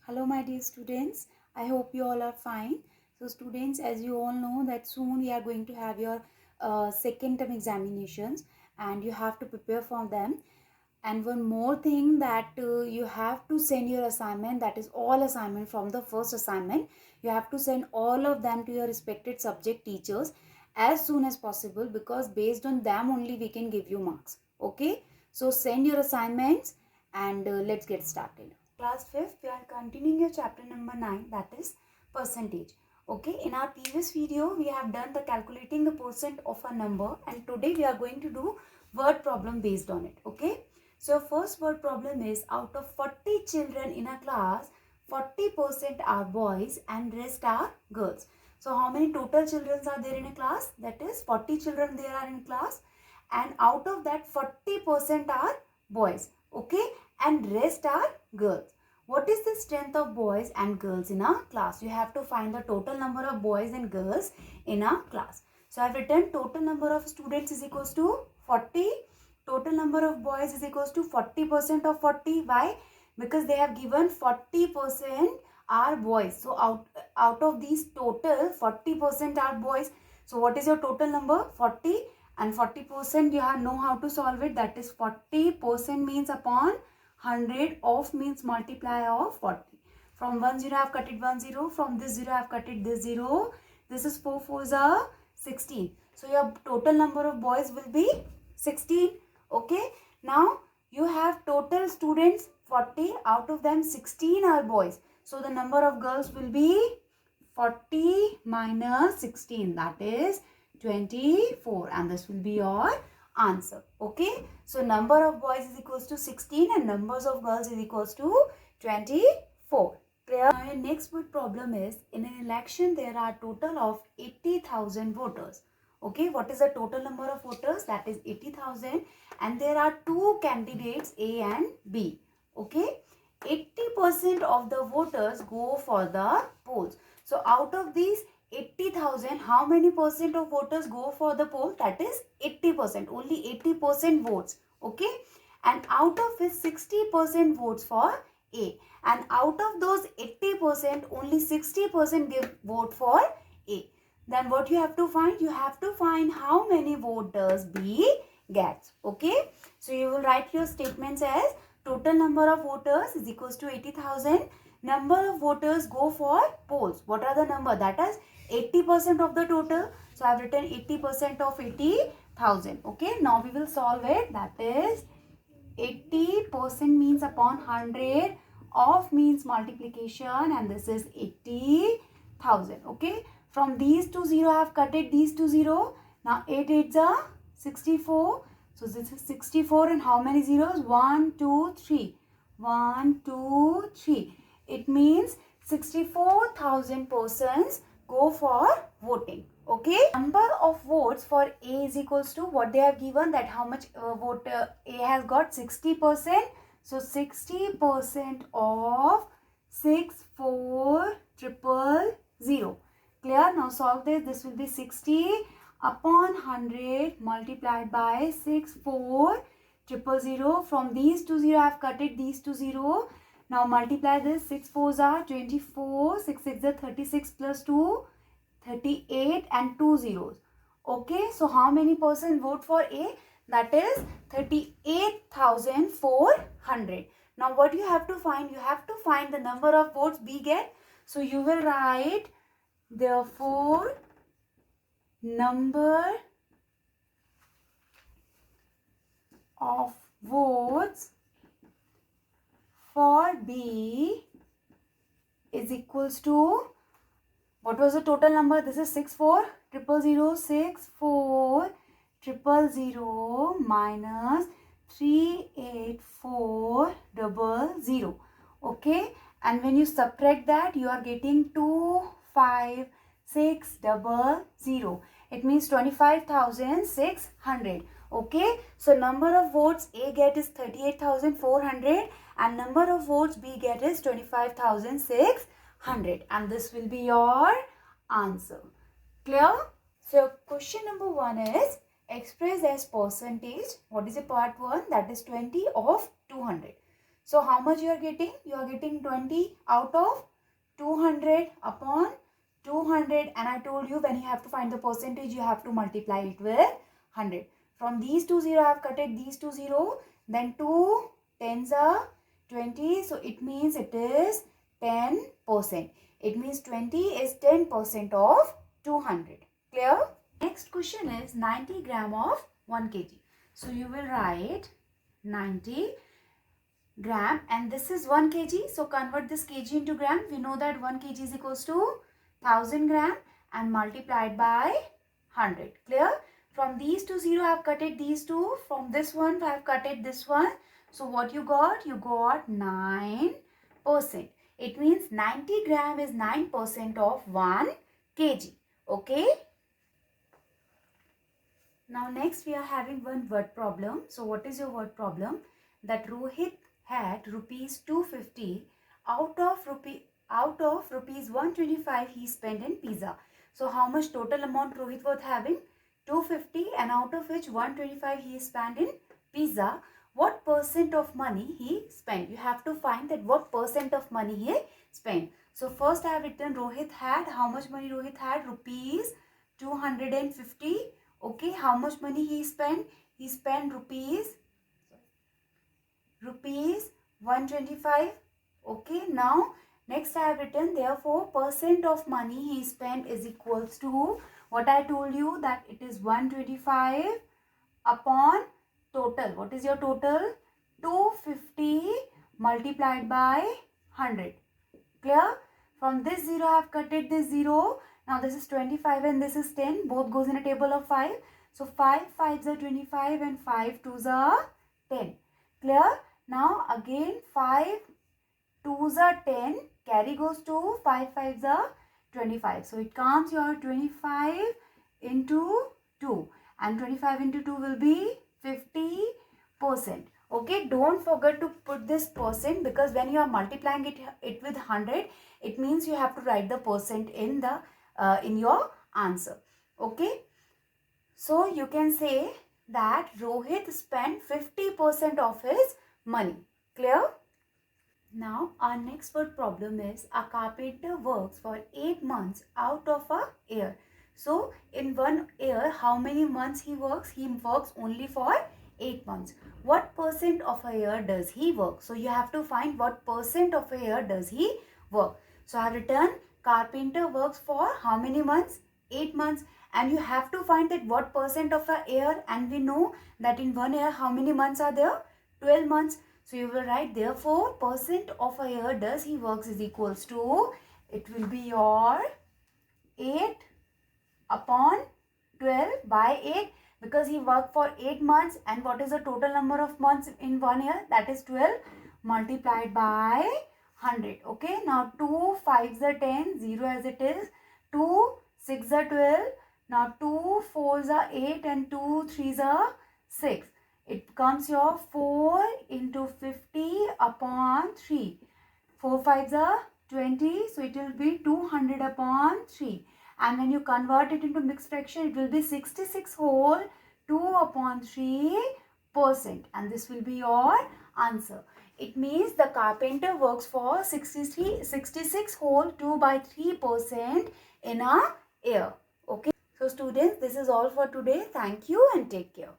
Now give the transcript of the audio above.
Hello my dear students, I hope you all are fine. So students, as you all know that soon we are going to have your second term examinations and you have to prepare for them. And one more thing that you have to send your assignment, that is all assignment from the first assignment. You have to send all of them to your respected subject teachers as soon as possible, because based on them only we can give you marks. Okay, so send your assignments and let's get started. Class 5th, we are continuing your chapter number 9, that is percentage. Okay, in our previous video we have done the calculating the percent of a number, and today we are going to do word problem based on it. Okay, so first word problem is, out of 40 children in a class, 40% are boys and rest are girls. So how many total children are there in a class? That is 40 children there are in class, and out of that 40% are boys. Okay, and rest are girls. What is the strength of boys and girls in a class? You have to find the total number of boys and girls in a class. So I have written total number of students is equals to 40. Total number of boys is equals to 40% of 40. Why? Because they have given 40% are boys. So out of these total 40% are boys. So what is your total number? 40. And 40% you have know how to solve it. That is 40% means upon 100 of means multiply of 40. From 1 0 I have cut it 1 0. From this 0 I have cut it this 0. This is 4 4s are 16. So your total number of boys will be 16. Okay. Now you have total students 40. Out of them 16 are boys. So the number of girls will be 40 minus 16. That is 24, and this will be your answer. Okay, so number of boys is equals to 16 and numbers of girls is equals to 24. Clear? Now your next word problem is, in an election there are total of 80,000 voters. Okay, what is the total number of voters? That is 80,000, and there are two candidates A and B. Okay, 80% of the voters go for the polls. So out of these 80,000, how many percent of voters go for the poll? That is 80%. Only 80% votes. Okay. And out of it, 60% votes for A. And out of those 80%, only 60% give vote for A. Then what you have to find? You have to find how many voters B gets. Okay. So you will write your statements as, total number of voters is equals to 80,000. Number of voters go for polls. What are the number? That is 80% of the total. So I have written 80% of 80,000. Okay. Now we will solve it. That is 80% means upon 100 of means multiplication, and this is 80,000. Okay. From these two 0 I have cut it these two 0. Now 8 8s are 64. So this is 64, and how many zeros? 1 2 3. 1 2 3. It means 64,000 persons go for voting. Okay. Number of votes for A is equals to what they have given, that how much vote A has got, 60%. So 60% of 64000. Clear? Now solve this. This will be 60 upon 100 multiplied by 64000. From these two 0 I have cut it these two 0. Now multiply this. 6 4s are 24. 6 6 are 36 plus 2, 38, and 2 zeros. Okay. So how many percent vote for A? That is 38,400. Now what you have to find? You have to find the number of votes B get. So you will write, therefore number of votes for B is equals to, what was the total number? This is 64,000. 64,000 minus 384,000. Okay, and when you subtract that, you are getting 256,000. It means 25,600. Okay, so number of votes A get is 38,400 and number of votes B get is 25,600, and this will be your answer. Clear? So question number 1 is, express as percentage. What is a part 1? That is 20 of 200. So how much you are getting? You are getting 20 out of 200 upon 200, and I told you when you have to find the percentage, you have to multiply it with 100. From these two zero, I have cutted these two zero, then 2 tens are 20, so it means it is 10%. It means 20 is 10% of 200. Clear? Next question is 90 gram of 1 kg. So you will write 90 gram, and this is 1 kg. So convert this kg into gram. We know that 1 kg is equals to 1000 gram and multiplied by 100. Clear? From these two zero, I have cutted these two. From this one, I have cutted this one. So what you got? You got 9%. It means 90 gram is 9% of 1 kg. Okay? Now next we are having one word problem. So what is your word problem? That Rohit had rupees 250 out of rupees 125 he spent in pizza. So how much total amount Rohit was having? 250, and out of which 125 he spent in pizza. What percent of money he spent? You have to find that what percent of money he spent. So first I have written Rohit had, how much money Rohit had? Rupees 250. Okay, how much money he spent? He spent rupees 125. Okay, now next I have written, therefore percent of money he spent is equals to what I told you, that it is 125 upon total. What is your total? 250 multiplied by 100. Clear? From this 0 I have cutted this 0. Now this is 25 and this is 10. Both goes in a table of 5. So 5 5s are 25 and 5 2s are 10. Clear? Now again 5 2s are 10. Carry goes to 5 5s are 25. So it comes your 25 into 2. And 25 into 2 will be 50%. Okay, don't forget to put this percent, because when you are multiplying it with 100, it means you have to write the percent in the in your answer. Okay, so you can say that Rohit spent 50% of his money. Clear? Now our next word problem is a carpenter works for 8 months out of a year. So in 1 year, how many months he works? He works only for 8 months. What percent of a year does he work? So you have to find what percent of a year does he work. So I have written carpenter works for how many months? 8 months. And you have to find that what percent of a year, and we know that in 1 year how many months are there? 12 months. So you will write, therefore percent of a year does he works is equals to, it will be your 8 upon 12 by 8, because he worked for 8 months, and what is the total number of months in 1 year? That is 12 multiplied by 100. Okay, now 2 5s are 10, 0 as it is, 2 6s are 12, now 2 4s are 8 and 2 3s are 6. It becomes your 4 into 50 upon 3. 4 5s are 20, so it will be 200 upon 3. And when you convert it into mixed fraction, it will be 66 whole 2 upon 3%. And this will be your answer. It means the carpenter works for 66 whole 2 by 3% in a year. Okay. So students, this is all for today. Thank you and take care.